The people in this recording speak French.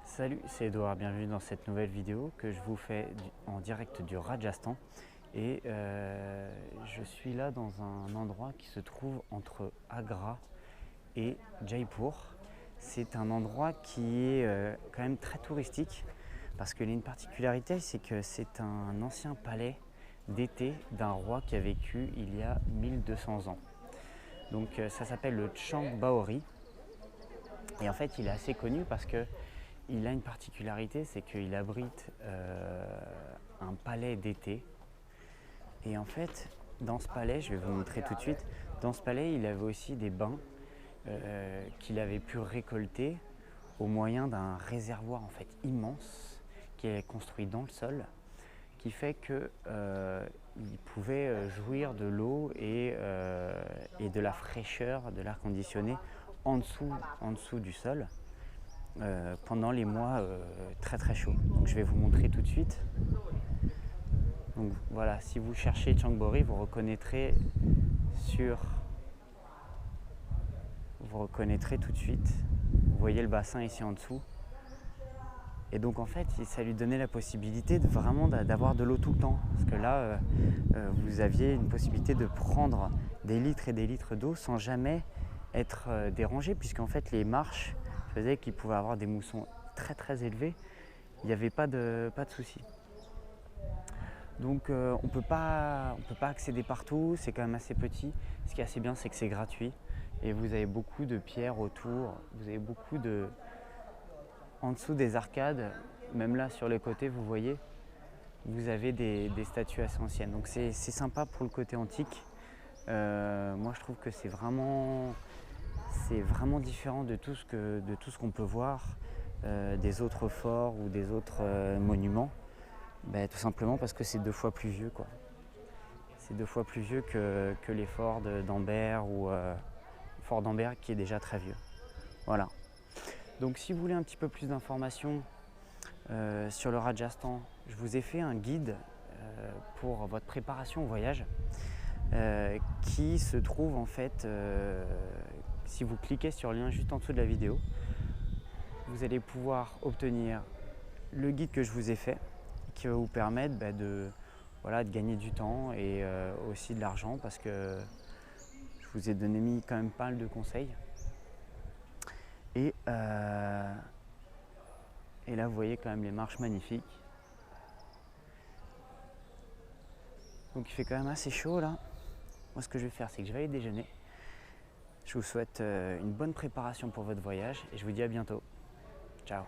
Salut, c'est Edouard, bienvenue dans cette nouvelle vidéo que je vous fais en direct du Rajasthan. Et je suis là dans un endroit qui se trouve entre Agra et Jaipur. C'est un endroit qui est quand même très touristique parce qu'il y a une particularité, c'est que c'est un ancien palais d'été d'un roi qui a vécu il y a 1200 ans. Donc ça s'appelle le Chang Baori. Et en fait, il est assez connu parce que il a une particularité, c'est qu'il abrite un palais d'été. Et en fait, dans ce palais, je vais vous montrer tout de suite, dans ce palais, il avait aussi des bains qu'il avait pu récolter au moyen d'un réservoir en fait immense qui est construit dans le sol, qui fait qu'il pouvait jouir de l'eau et de la fraîcheur de l'air conditionné en dessous du sol. Pendant les mois très très chauds. Donc je vais vous montrer tout de suite. Donc voilà, si vous cherchez Chang Baori, vous reconnaîtrez tout de suite. Vous voyez le bassin ici en dessous. Et donc en fait, ça lui donnait la possibilité d'avoir de l'eau tout le temps. Parce que là, vous aviez une possibilité de prendre des litres et des litres d'eau sans jamais être dérangé, puisqu'en fait les marches faisait qu'il pouvait avoir des moussons très très élevés, il n'y avait pas de souci. Donc on peut pas accéder partout, c'est quand même assez petit. Ce qui est assez bien, c'est que c'est gratuit et vous avez beaucoup de pierres autour, vous avez beaucoup de... En dessous des arcades, même là sur les côtés, vous voyez, vous avez des statues assez anciennes. Donc c'est sympa pour le côté antique. Moi je trouve que c'est vraiment différent de tout ce qu'on peut voir des autres forts ou des autres monuments. Tout simplement parce que c'est 2 fois plus vieux, quoi. C'est 2 fois plus vieux que les forts d'Ambert ou Fort d'Ambert qui est déjà très vieux. Voilà. Donc si vous voulez un petit peu plus d'informations sur le Rajasthan, je vous ai fait un guide pour votre préparation au voyage qui se trouve en fait, si vous cliquez sur le lien juste en dessous de la vidéo, vous allez pouvoir obtenir le guide que je vous ai fait qui va vous permettre de gagner du temps et aussi de l'argent, parce que je vous ai mis quand même pas mal de conseils. Et là vous voyez quand même les marches magnifiques. Donc il fait quand même assez chaud là. Moi ce que je vais faire, c'est que je vais aller déjeuner. Je vous souhaite une bonne préparation pour votre voyage et je vous dis à bientôt. Ciao.